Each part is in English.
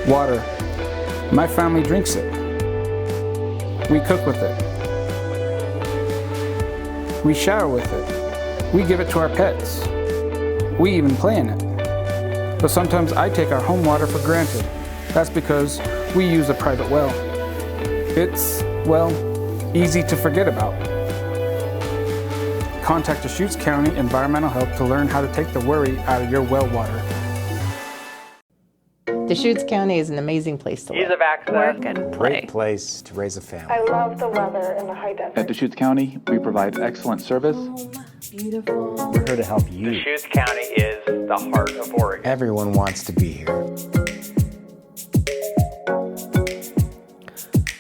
Water. My family drinks it. We cook with it. We shower with it. We give it to our pets. We even play in it. But sometimes I take our home water for granted. That's because we use a private well. It's, well, easy to forget about. Contact Deschutes County Environmental Health to learn how to take the worry out of your well water. Deschutes County is an amazing place to live, Ease of access, work, and play. Great place to raise a family. I love the weather and the high desert. At Deschutes County, we provide excellent service. We're here to help you. Deschutes County is the heart of Oregon. Everyone wants to be here.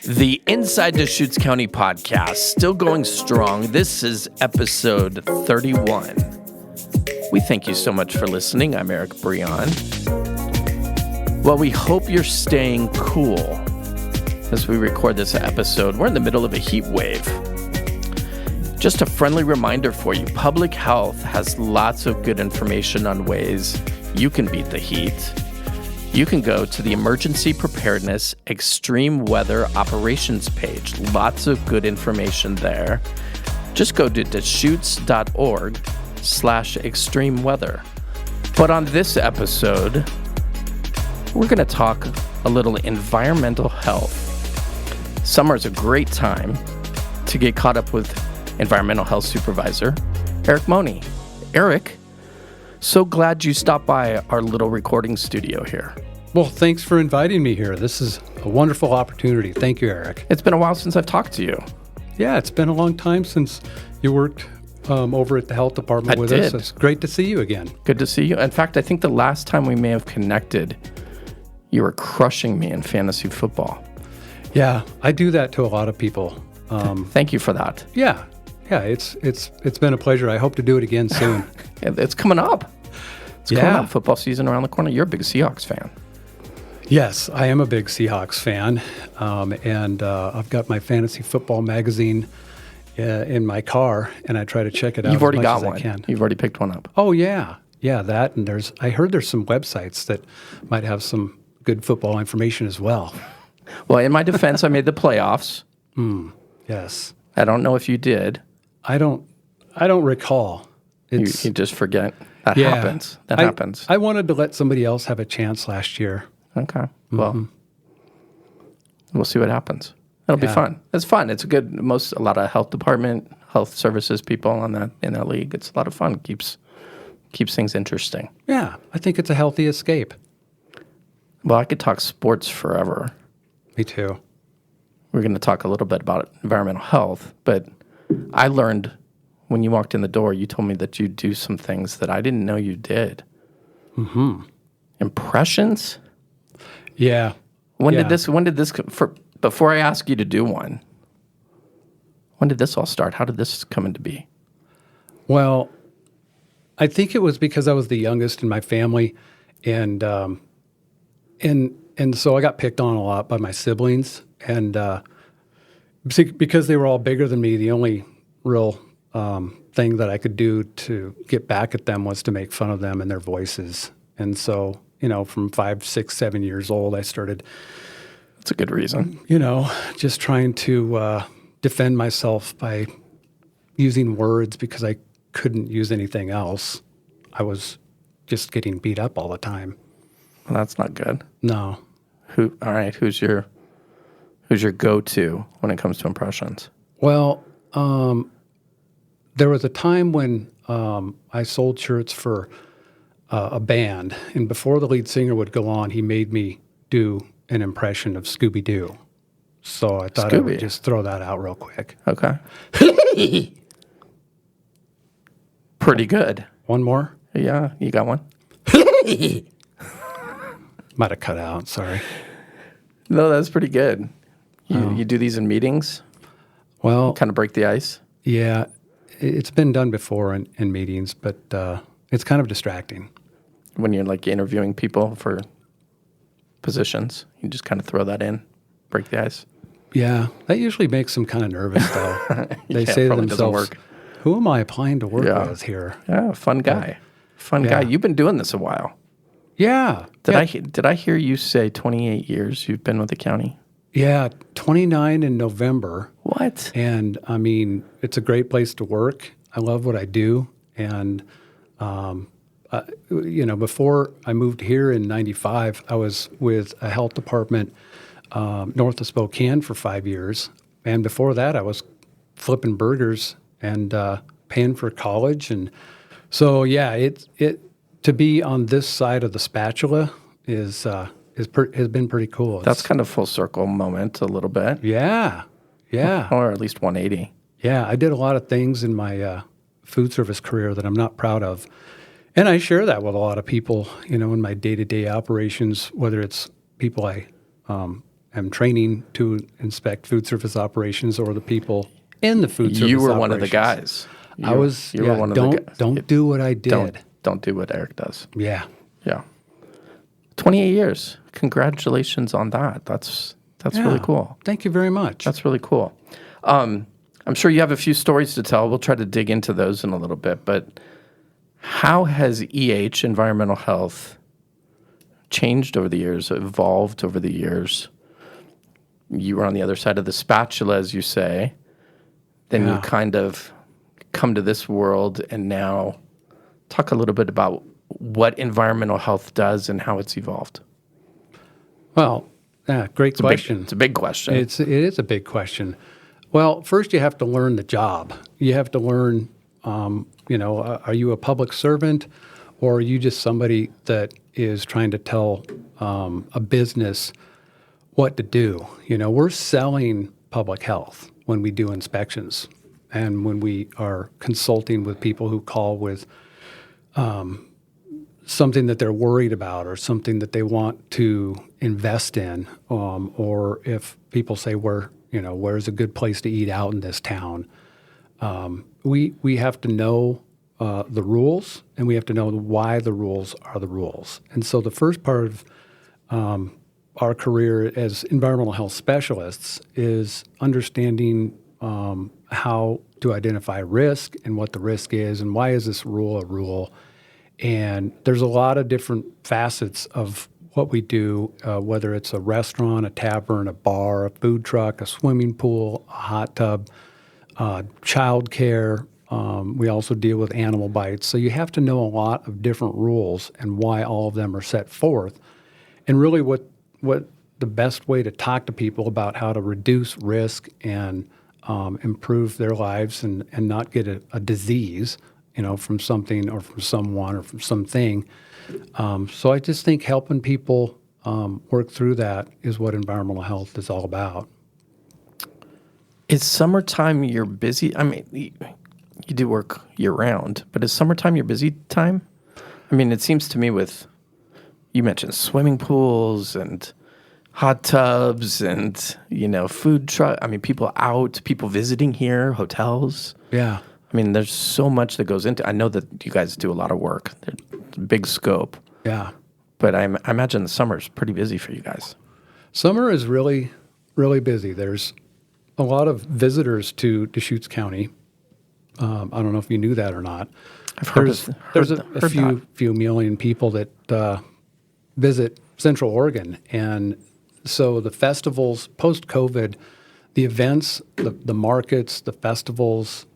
The Inside Deschutes County podcast, still going strong. This is episode 31. We thank you so much for listening. I'm Eric Breon. Well, we hope you're staying cool as we record this episode. We're in the middle of a heat wave. Just a friendly reminder for you, Public Health has lots of good information on ways you can beat the heat. You can go to the Emergency Preparedness Extreme Weather Operations page. Lots of good information there. Just go to deschutes.org/extreme weather. But on this episode, we're going to talk a little environmental health. Summer is a great time to get caught up with Environmental Health Supervisor Eric Mone. Eric, so glad you stopped by our little recording studio here. Well, thanks for inviting me here. This is a wonderful opportunity. Thank you, Eric. It's been a while since I've talked to you. Yeah, it's been a long time since you worked over at the health department with us. It's great to see you again. Good to see you. In fact, I think the last time we may have connected, you were crushing me in fantasy football. Yeah, I do that to a lot of people. Thank you for that. Yeah, it's been a pleasure. I hope to do it again soon. It's coming up. It's coming up. Football season around the corner. You're a big Seahawks fan. Yes, I am a big Seahawks fan, and I've got my fantasy football magazine in my car, and I try to check it out. You've already as much got as one. I can. You've already picked one up. Oh yeah, that, and I heard there's some websites that might have some good football information as well. Well, in my defense, I made the playoffs. Yes. I don't know if you did. I don't recall. You just forget. That happens. That happens. I wanted to let somebody else have a chance last year. Okay. Well, we'll see what happens. It'll be fun. It's fun. It's a lot of health department, health services people in that league. It's a lot of fun. Keeps things interesting. Yeah, I think it's a healthy escape. Well, I could talk sports forever. Me too. We're going to talk a little bit about environmental health, but I learned when you walked in the door, you told me that you do some things that I didn't know you did. Mm-hmm. Impressions? Yeah. When did this, before I ask you to do one, when did this all start? How did this come into be? Well, I think it was because I was the youngest in my family, and so I got picked on a lot by my siblings, and because they were all bigger than me, the only real thing that I could do to get back at them was to make fun of them and their voices. And so, from 5, 6, 7 years old, I started. That's a good reason. Just trying to defend myself by using words because I couldn't use anything else. I was just getting beat up all the time. Well, that's not good. No. All right. Who's your go-to when it comes to impressions? Well, there was a time when I sold shirts for a band, and before the lead singer would go on, he made me do an impression of Scooby-Doo. So I thought I would just throw that out real quick. Okay. Pretty good. One more? Yeah, you got one? Might have cut out, sorry. No, that's pretty good. You do these in meetings? Well, kind of break the ice? Yeah, it's been done before in meetings, but it's kind of distracting. When you're like interviewing people for positions, you just kind of throw that in, break the ice? Yeah, that usually makes them kind of nervous, though. They say to themselves, who am I applying to work with here? Yeah, fun guy. Fun guy. You've been doing this a while. Yeah. Did I hear you say 28 years you've been with the county? Yeah, 29 in November. What? And I mean, it's a great place to work. I love what I do. And, before I moved here in 95, I was with a health department north of Spokane for 5 years. And before that, I was flipping burgers and paying for college. And so, yeah, it to be on this side of the spatula has been pretty cool. That's kind of full circle moment a little bit. Yeah. Or at least 180. Yeah, I did a lot of things in my food service career that I'm not proud of. And I share that with a lot of people, in my day-to-day operations, whether it's people I am training to inspect food service operations or the people in the food service You were operations. one of the guys. You were one of the guys. Don't do what I did. Don't do what Eric does. Yeah. Yeah. 28 years. Congratulations on that. That's really cool. Thank you very much. That's really cool. I'm sure you have a few stories to tell. We'll try to dig into those in a little bit. But how has EH, environmental health, changed over the years, evolved over the years? You were on the other side of the spatula, as you say. Then you kind of come to this world, and now talk a little bit about what environmental health does and how it's evolved. Well, great question. It's a big question. It is a big question. Well, first you have to learn the job. You have to learn, are you a public servant, or are you just somebody that is trying to tell a business what to do? We're selling public health when we do inspections and when we are consulting with people who call with something that they're worried about or something that they want to invest in, or if people say where's a good place to eat out in this town. We have to know the rules, and we have to know why the rules are the rules. And so the first part of our career as environmental health specialists is understanding how to identify risk and what the risk is and why is this rule a rule. And there's a lot of different facets of what we do, whether it's a restaurant, a tavern, a bar, a food truck, a swimming pool, a hot tub, child care. We also deal with animal bites. So you have to know a lot of different rules and why all of them are set forth. And really what the best way to talk to people about how to reduce risk and improve their lives and not get a disease, from something or from someone or from something. So I just think helping people work through that is what environmental health is all about. Is summertime your busy? I mean, you do work year-round, but is summertime your busy time? I mean, it seems to me you mentioned swimming pools and hot tubs and, food truck. I mean, people visiting here, hotels. Yeah. I mean, there's so much that goes into. I know that you guys do a lot of work. It's a big scope. Yeah. But I imagine the summer's pretty busy for you guys. Summer is really, really busy. There's a lot of visitors to Deschutes County. I don't know if you knew that or not. I've heard There's heard a few million people that visit Central Oregon. And so the festivals, post-COVID, the events, the markets, the festivals,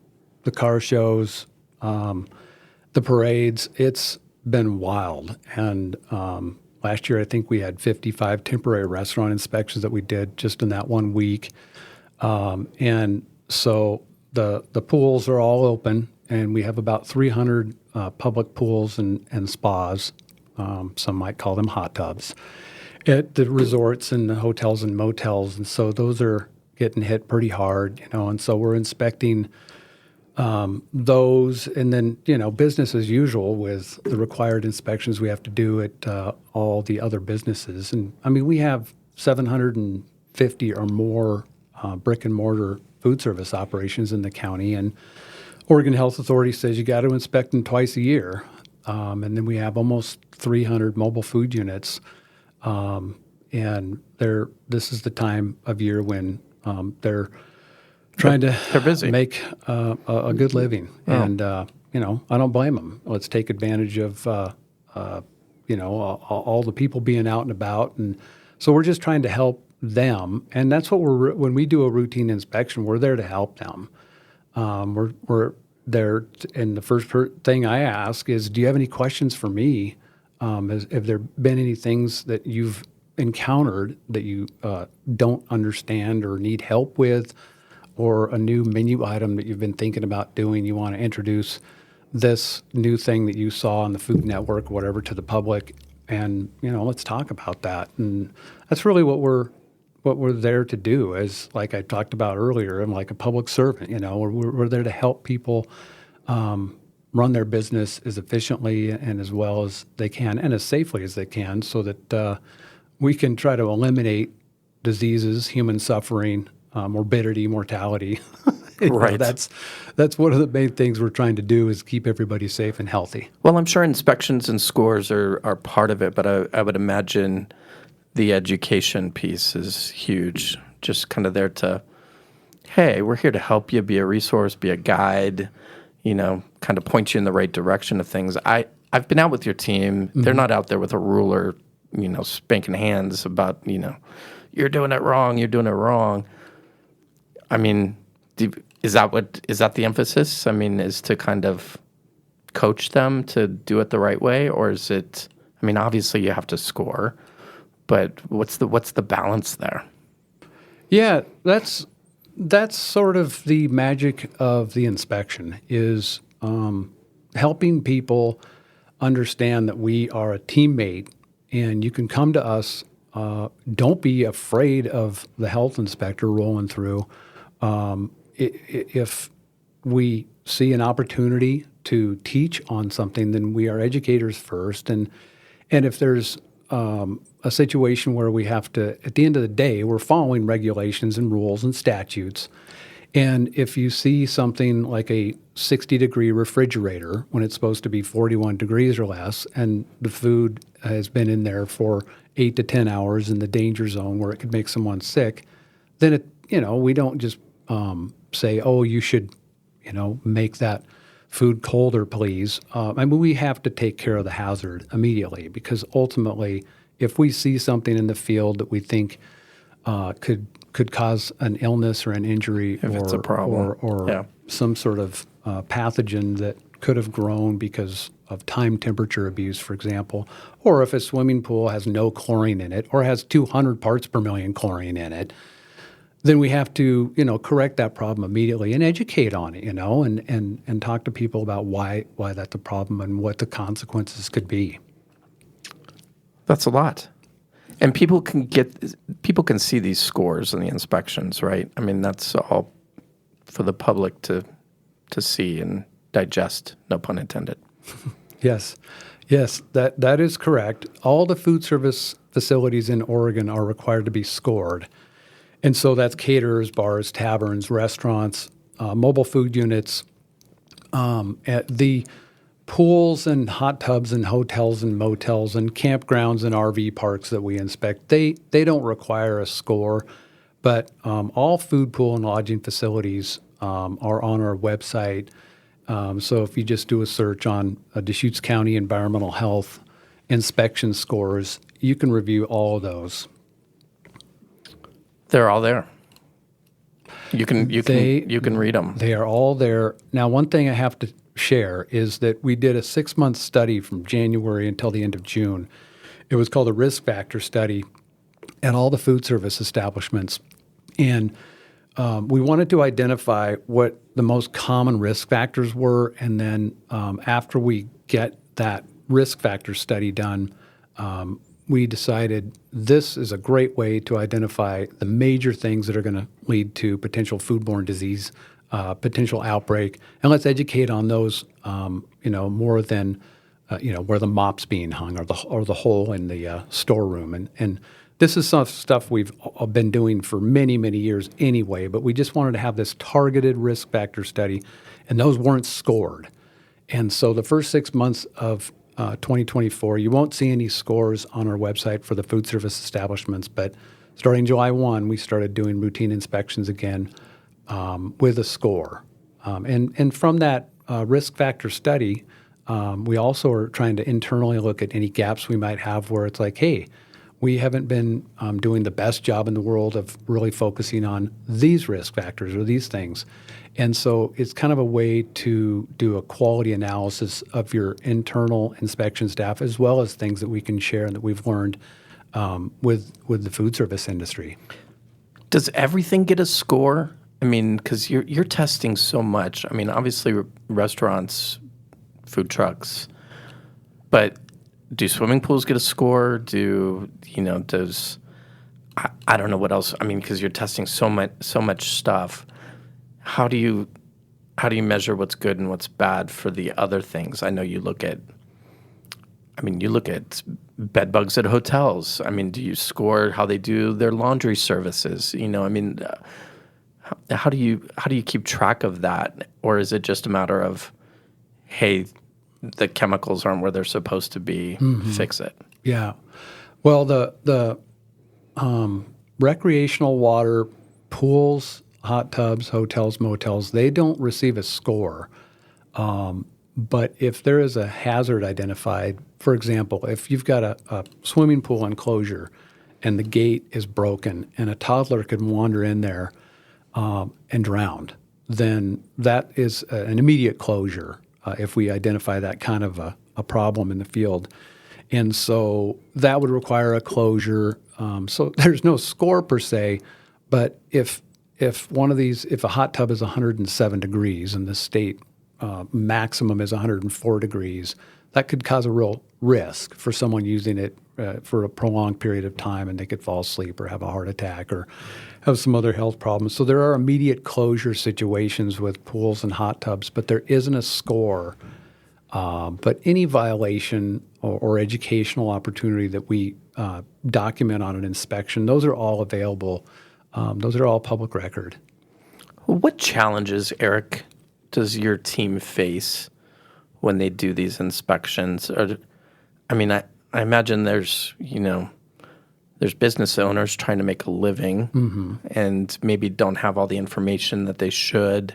the car shows, the parades, it's been wild. And last year, I think we had 55 temporary restaurant inspections that we did just in that 1 week. And so the pools are all open, and we have about 300 public pools and spas. Some might call them hot tubs at the resorts and the hotels and motels. And so those are getting hit pretty hard, and so we're inspecting those, and then, business as usual with the required inspections we have to do at all the other businesses. And I mean, we have 750 or more brick and mortar food service operations in the county, and Oregon Health Authority says you got to inspect them twice a year. And then we have almost 300 mobile food units. And this is the time of year when they're trying to make a good living. Oh. And, I don't blame them. Let's take advantage of all the people being out and about. And so we're just trying to help them. And that's what when we do a routine inspection, we're there to help them. We're there, and the first thing I ask is, do you have any questions for me? Have there been any things that you've encountered that you don't understand or need help with, or a new menu item that you've been thinking about doing? You want to introduce this new thing that you saw on the Food Network, whatever, to the public, and let's talk about that. And that's really what we're there to do. As like I talked about earlier, I'm like a public servant. We're there to help people run their business as efficiently and as well as they can, and as safely as they can, so that we can try to eliminate diseases, human suffering, morbidity, mortality. Right. That's one of the main things we're trying to do, is keep everybody safe and healthy. Well, I'm sure inspections and scores are part of it, but I would imagine the education piece is huge. Just kind of there to, hey, we're here to help you, be a resource, be a guide, kind of point you in the right direction of things. I've been out with your team. Mm-hmm. They're not out there with a ruler, spanking hands about, you're doing it wrong, you're doing it wrong. I mean, is that the emphasis? I mean, is to kind of coach them to do it the right way, or is it? I mean, obviously you have to score, but what's the balance there? Yeah, that's sort of the magic of the inspection, is helping people understand that we are a teammate, and you can come to us. Don't be afraid of the health inspector rolling through. If we see an opportunity to teach on something, then we are educators first. And if there's a situation where we have to, at the end of the day, we're following regulations and rules and statutes. And if you see something like a 60-degree refrigerator when it's supposed to be 41 degrees or less, and the food has been in there for 8 to 10 hours in the danger zone where it could make someone sick, then we don't just say, oh, you should, make that food colder, please. We have to take care of the hazard immediately, because ultimately, if we see something in the field that we think could cause an illness or an injury, if it's a problem, or some sort of pathogen that could have grown because of time temperature abuse, for example, or if a swimming pool has no chlorine in it or has 200 parts per million chlorine in it, then we have to, correct that problem immediately and educate on it, and talk to people about why that's a problem and what the consequences could be. That's a lot. And people can see these scores in the inspections, right? I mean, that's all for the public to see and digest, no pun intended. Yes, that is correct. All the food service facilities in Oregon are required to be scored. And so that's caterers, bars, taverns, restaurants, mobile food units, at the pools and hot tubs and hotels and motels and campgrounds and RV parks that we inspect. They don't require a score, but all food, pool, and lodging facilities are on our website. So if you just do a search on Deschutes County Environmental Health inspection scores, you can review all of those. They're all there. You can read them. They are all there. Now, one thing I have to share is that we did a 6-month study from January until the end of June. It was called a risk factor study at all the food service establishments. And we wanted to identify what the most common risk factors were. And then after we get that risk factor study done, we decided this is a great way to identify the major things that are going to lead to potential foodborne disease, potential outbreak, and let's educate on those, more than, where the mop's being hung or the hole in the storeroom. And this is some stuff we've been doing for many, many years anyway, but we just wanted to have this targeted risk factor study, and those weren't scored. And so the first 6 months of 2024, you won't see any scores on our website for the food service establishments, but starting July 1, we started doing routine inspections again with a score. And from that risk factor study, We also are trying to internally look at any gaps we might have where it's like, hey, we haven't been doing the best job in the world of really focusing on these risk factors or these things. And so it's kind of a way to do a quality analysis of your internal inspection staff as well as things that we can share and that we've learned with the food service industry. Does everything get a score? I mean, because you're testing so much. I mean, obviously restaurants, food trucks, but do swimming pools get a score? Does I don't know what else. I mean, because you're testing so much stuff. How do you measure what's good and what's bad for the other things? I know you look at bed bugs at hotels. I mean, do you score how they do their laundry services? How do you keep track of that? Or is it just a matter of, hey, the chemicals aren't where they're supposed to be, fix it? Yeah. Well, the recreational water pools, hot tubs, hotels, motels, they don't receive a score. But if there is a hazard identified, for example, if you've got a swimming pool enclosure and the gate is broken and a toddler could wander in there and drown, then that is an immediate closure if we identify that kind of a problem in the field. And so that would require a closure. So there's no score per se, but if a hot tub is 107 degrees and the state maximum is 104 degrees, that could cause a real risk for someone using it for a prolonged period of time, and they could fall asleep or have a heart attack or have some other health problems. So there are immediate closure situations with pools and hot tubs, but there isn't a score. But any violation or educational opportunity that we document on an inspection, those are all available. Those are all public record. What challenges, Eric, does your team face when they do these inspections? I imagine there's business owners trying to make a living and maybe don't have all the information that they should.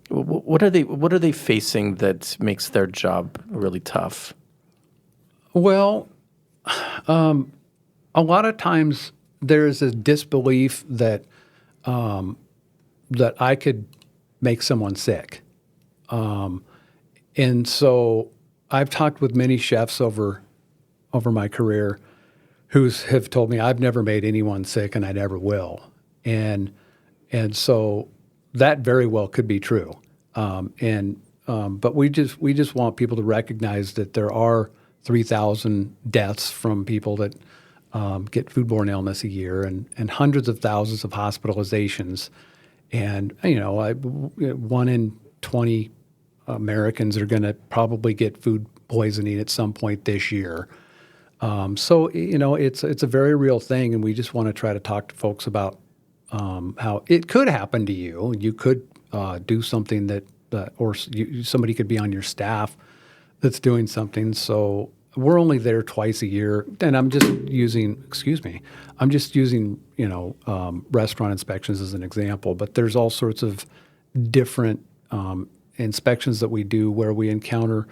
What are they facing that makes their job really tough? Well, a lot of times there is a disbelief that that I could make someone sick, and so I've talked with many chefs over my career who have told me I've never made anyone sick and I never will, and so that very well could be true, but we just want people to recognize that there are 3,000 deaths from people that get foodborne illness a year, and hundreds of thousands of hospitalizations, and 1 in 20 Americans are going to probably get food poisoning at some point this year. So it's a very real thing, and we just want to try to talk to folks about how it could happen to you. You could do something somebody could be on your staff that's doing something. So we're only there twice a year, and I'm just using restaurant inspections as an example. But there's all sorts of different inspections that we do where we encounter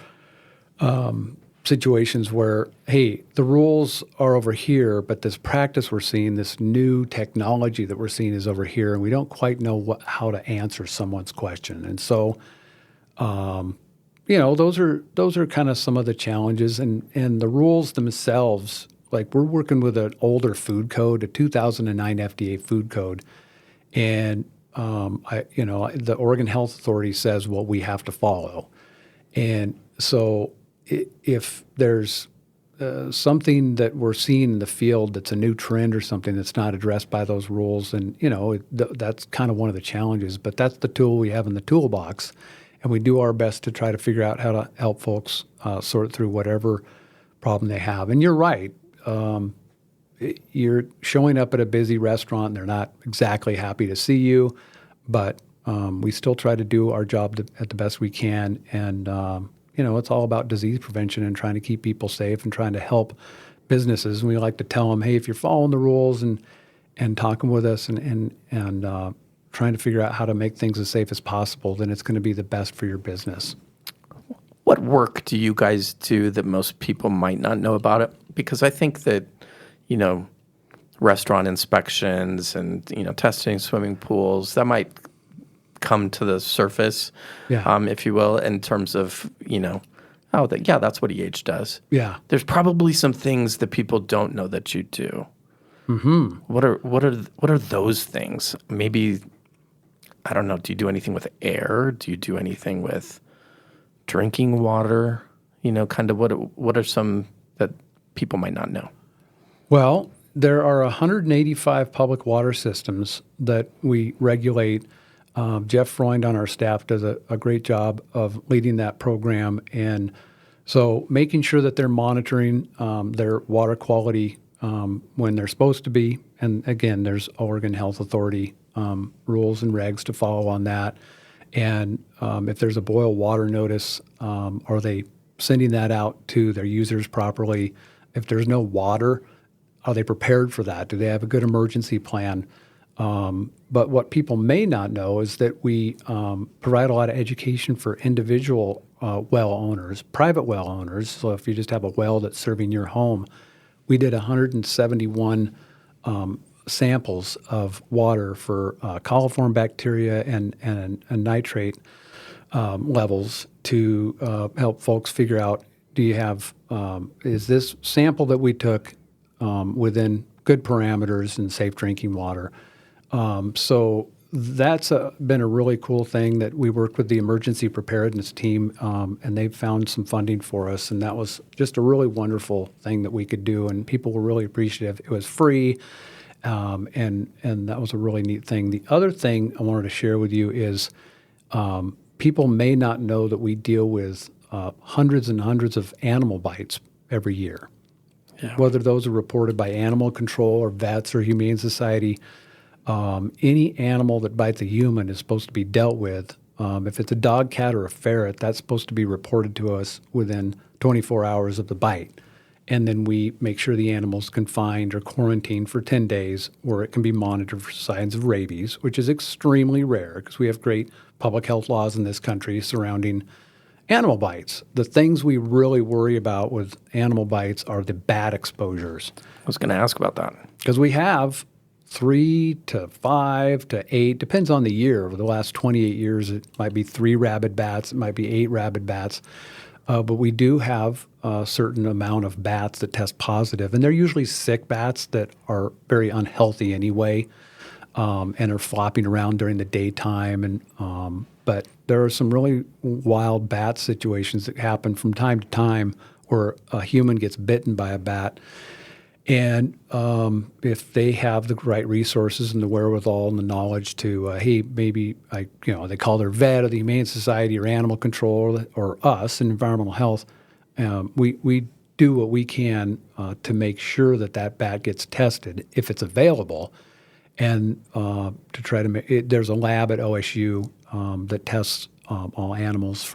situations where, hey, the rules are over here, but this practice we're seeing, this new technology that we're seeing is over here, and we don't quite know how to answer someone's question. And so, those are kind of some of the challenges, and the rules themselves. Like, we're working with an older food code, a 2009 FDA food code, and the Oregon Health Authority says what we have to follow, and so if there's something that we're seeing in the field that's a new trend or something that's not addressed by those rules, and that's kind of one of the challenges. But that's the tool we have in the toolbox, and we do our best to try to figure out how to help folks sort through whatever problem they have. And you're right. You're showing up at a busy restaurant, and they're not exactly happy to see you, but we still try to do our job at the best we can. And, it's all about disease prevention and trying to keep people safe and trying to help businesses. And we like to tell them, hey, if you're following the rules and talking with us and trying to figure out how to make things as safe as possible, then it's going to be the best for your business. What work do you guys do that most people might not know about it? Because I think that, restaurant inspections and, testing swimming pools, that might come to the surface, if you will, in terms of, that's what EH does. Yeah. There's probably some things that people don't know that you do. Mm-hmm. What are those things? Maybe, I don't know, do you do anything with air? Do you do anything with drinking water? Kind of what are some that people might not know? Well, there are 185 public water systems that we regulate. Jeff Freund on our staff does a great job of leading that program. And so making sure that they're monitoring their water quality when they're supposed to be. And again, there's Oregon Health Authority rules and regs to follow on that. And if there's a boil water notice, are they sending that out to their users properly? If there's no water, are they prepared for that? Do they have a good emergency plan? But what people may not know is that we provide a lot of education for individual well owners, private well owners. So if you just have a well that's serving your home, we did 171 samples of water for coliform bacteria and nitrate levels to help folks figure out, do you have, is this sample that we took within good parameters and safe drinking water? So that's been a really cool thing that we worked with the emergency preparedness team, and they found some funding for us, and that was just a really wonderful thing that we could do, and people were really appreciative. It was free, and that was a really neat thing. The other thing I wanted to share with you is people may not know that we deal with hundreds and hundreds of animal bites every year. Yeah. Whether those are reported by animal control or vets or Humane Society, any animal that bites a human is supposed to be dealt with. If it's a dog, cat, or a ferret, that's supposed to be reported to us within 24 hours of the bite. And then we make sure the animal's confined or quarantined for 10 days, where it can be monitored for signs of rabies, which is extremely rare because we have great public health laws in this country surrounding animal bites. The things we really worry about with animal bites are the bat exposures. I was going to ask about that. Because we have 3 to 5 to 8, depends on the year. Over the last 28 years, it might be 3 rabid bats, it might be 8 rabid bats. But we do have a certain amount of bats that test positive, and they're usually sick bats that are very unhealthy anyway, and are flopping around during the daytime. And but there are some really wild bat situations that happen from time to time where a human gets bitten by a bat. And if they have the right resources and the wherewithal and the knowledge to, hey, maybe they call their vet or the Humane Society or Animal Control or us in environmental health, we do what we can to make sure that that bat gets tested if it's available, and to try to make it. There's a lab at OSU that tests all animals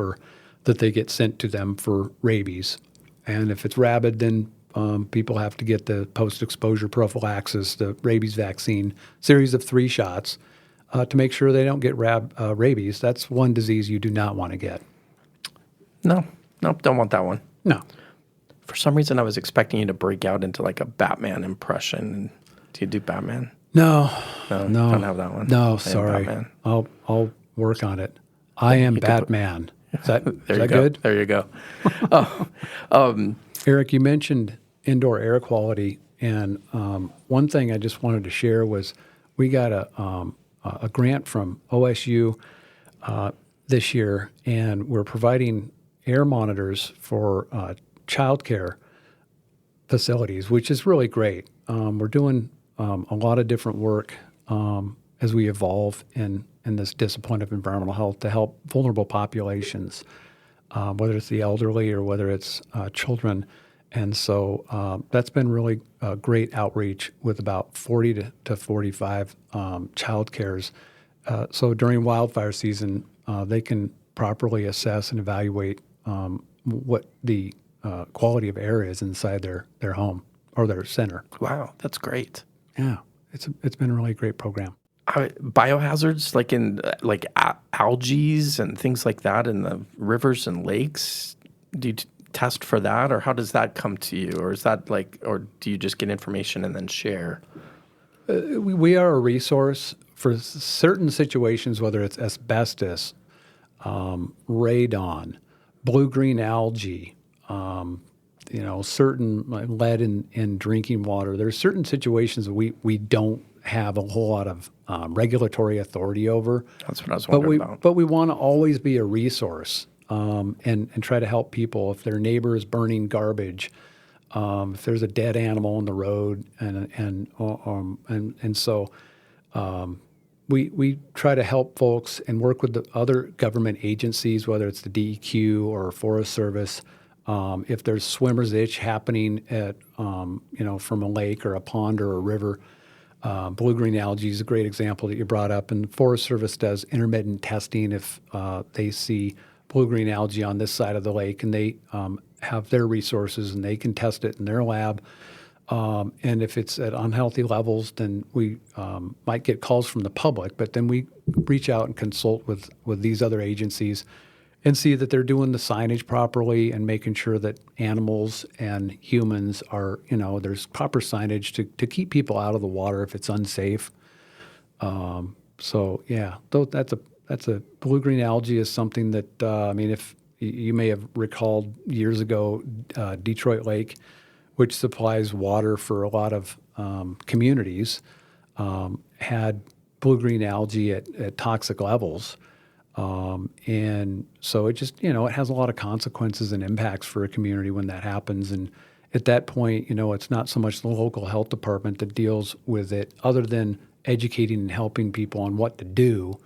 that they get sent to them for rabies, and if it's rabid, then people have to get the post-exposure prophylaxis, the rabies vaccine, series of 3 shots to make sure they don't get rabies. That's one disease you do not want to get. No, don't want that one. No. For some reason, I was expecting you to break out into like a Batman impression. Do you do Batman? No, don't have that one. No, I am sorry. Batman. I'll work on it. I am Batman. Is that good? There you go. Eric, you mentioned indoor air quality, and one thing I just wanted to share was we got a grant from OSU this year, and we're providing air monitors for childcare facilities, which is really great. We're doing a lot of different work as we evolve in this discipline of environmental health to help vulnerable populations, whether it's the elderly or whether it's children. And so that's been really great outreach with about 40 to 45 child cares. So during wildfire season, they can properly assess and evaluate what the quality of air is inside their home or their center. Wow, that's great. Yeah, it's been a really great program. Biohazards like in algae and things like that in the rivers and lakes. test for that, or how does that come to you, or is that or do you just get information and then share? We are a resource for certain situations, whether it's asbestos, radon, blue-green algae, certain lead in drinking water. There's certain situations that we don't have a whole lot of regulatory authority over. That's what I was wondering about. But we want to always be a resource and try to help people. If their neighbor is burning garbage, if there's a dead animal on the road, and so we try to help folks and work with the other government agencies, whether it's the DEQ or Forest Service. If there's swimmer's itch happening at from a lake or a pond or a river, blue-green algae is a great example that you brought up. And the Forest Service does intermittent testing if they see blue-green algae on this side of the lake, and they have their resources and they can test it in their lab. And if it's at unhealthy levels, then we might get calls from the public, but then we reach out and consult with these other agencies and see that they're doing the signage properly and making sure that animals and humans are, there's proper signage to keep people out of the water if it's unsafe. So yeah, that's a blue-green algae is something that, if you may have recalled years ago, Detroit Lake, which supplies water for a lot of communities, had blue-green algae at toxic levels. And so it just, it has a lot of consequences and impacts for a community when that happens. And at that point, it's not so much the local health department that deals with it other than educating and helping people on what to do.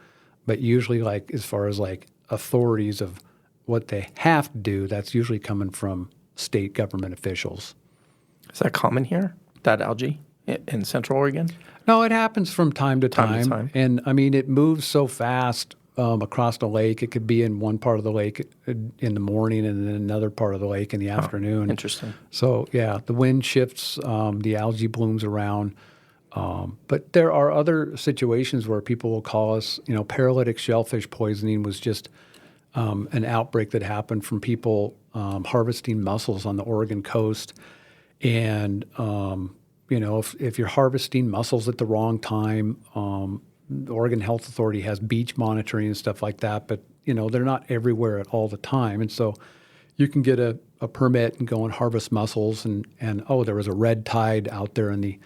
But usually as far as authorities of what they have to do, that's usually coming from state government officials. Is that common here, that algae in Central Oregon? No, it happens from time to time. And it moves so fast across the lake. It could be in one part of the lake in the morning and then another part of the lake in the afternoon. Interesting. So, yeah, the wind shifts, the algae blooms around. But there are other situations where people will call us, paralytic shellfish poisoning was just an outbreak that happened from people harvesting mussels on the Oregon coast. And, if you're harvesting mussels at the wrong time, the Oregon Health Authority has beach monitoring and stuff like that, but, they're not everywhere at all the time. And so you can get a permit and go and harvest mussels and there was a red tide out there in the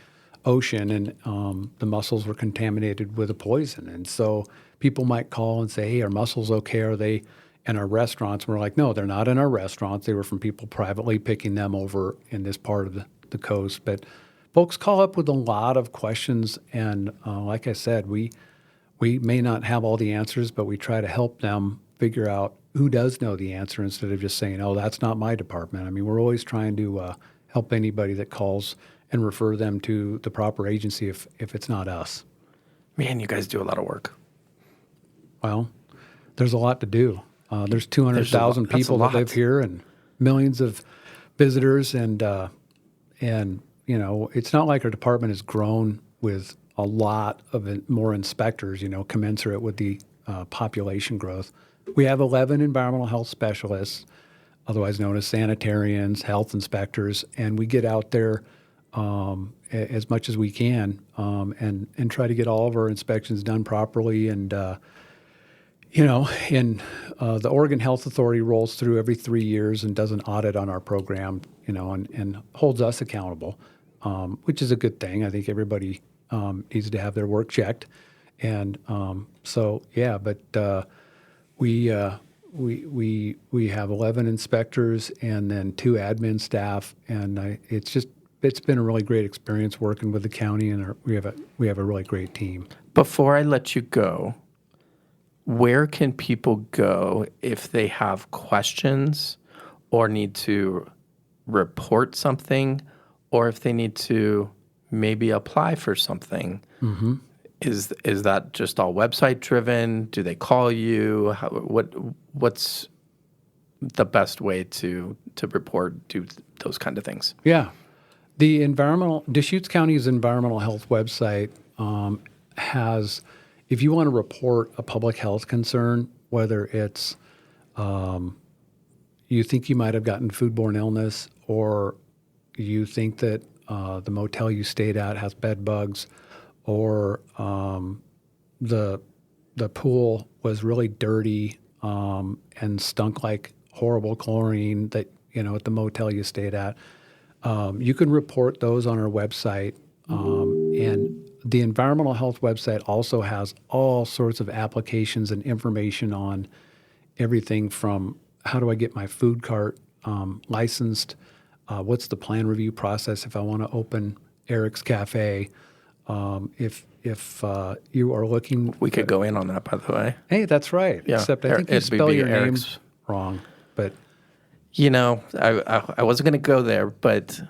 ocean and the mussels were contaminated with a poison. And so people might call and say, hey, are mussels okay? Are they in our restaurants? And we're like, no, they're not in our restaurants. They were from people privately picking them over in this part of the coast. But folks call up with a lot of questions. And like I said, we may not have all the answers, but we try to help them figure out who does know the answer instead of just saying, oh, that's not my department. We're always trying to help anybody that calls and refer them to the proper agency if it's not us. Man, you guys do a lot of work. Well, there's a lot to do. There's 200,000 people that live here and millions of visitors, and it's not like our department has grown with a lot of more inspectors, commensurate with the population growth. We have 11 environmental health specialists, otherwise known as sanitarians, health inspectors, and we get out there as much as we can and try to get all of our inspections done properly. And the Oregon Health Authority rolls through every 3 years and does an audit on our program, and holds us accountable, which is a good thing. I think everybody needs to have their work checked. And we have 11 inspectors and then 2 admin staff, and it's been a really great experience working with the county, and we have a really great team. Before I let you go, where can people go if they have questions or need to report something, or if they need to maybe apply for something? Mm-hmm. Is that just all website driven? Do they call you? What's the best way to report, do those kind of things? Yeah. The Deschutes County's environmental health website has, if you want to report a public health concern, whether it's, you think you might have gotten foodborne illness, or you think that the motel you stayed at has bed bugs, or the pool was really dirty and stunk like horrible chlorine that, at the motel you stayed at, you can report those on our website. And the environmental health website also has all sorts of applications and information on everything from how do I get my food cart licensed, what's the plan review process if I want to open Eric's Cafe. If you are looking... We could go in on that, by the way. Hey, that's right. Yeah. Except I think you It'd be spell your Eric's. name wrong. But I wasn't going to go there, but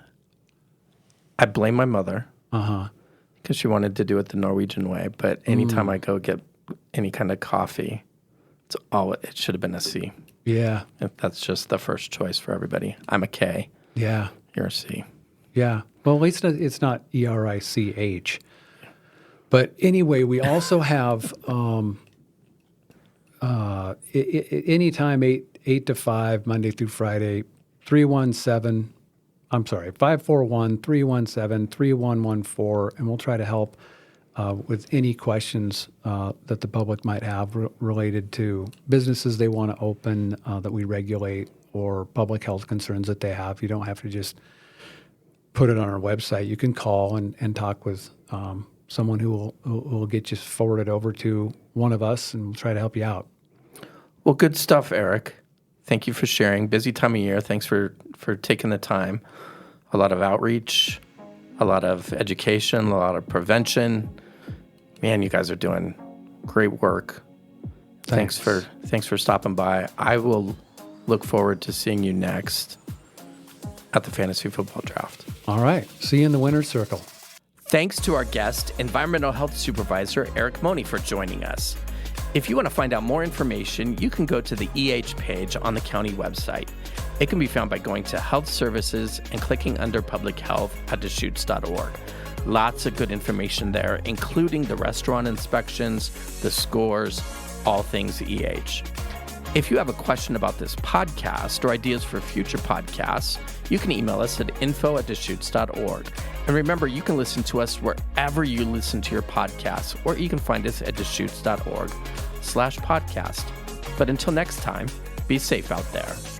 I blame my mother. Because she wanted to do it the Norwegian way. But anytime I go get any kind of coffee, it should have been a C. yeah, If that's just the first choice for everybody. I'm a K. yeah, You're a C. yeah. Well, at least it's not ERICH. But anyway, we also have anytime 8 to 5, Monday through Friday, 541-317-3114, and we'll try to help with any questions that the public might have related to businesses they want to open that we regulate, or public health concerns that they have. You don't have to just put it on our website. You can call and talk with someone who will get you forwarded over to one of us, and we'll try to help you out. Well, good stuff, Eric. Thank you for sharing. Busy time of year. Thanks for taking the time. A lot of outreach, a lot of education, a lot of prevention. Man, you guys are doing great work. Thanks for stopping by. I will look forward to seeing you next at the Fantasy Football Draft. All right. See you in the winner's circle. Thanks to our guest, Environmental Health Supervisor Eric Mone, for joining us. If you want to find out more information, you can go to the EH page on the county website. It can be found by going to Health Services and clicking under Public Health at Deschutes.org. Lots of good information there, including the restaurant inspections, the scores, all things EH. If you have a question about this podcast or ideas for future podcasts, you can email us at info@Deschutes.org. And remember, you can listen to us wherever you listen to your podcasts, or you can find us at Deschutes.org/podcast. But until next time, be safe out there.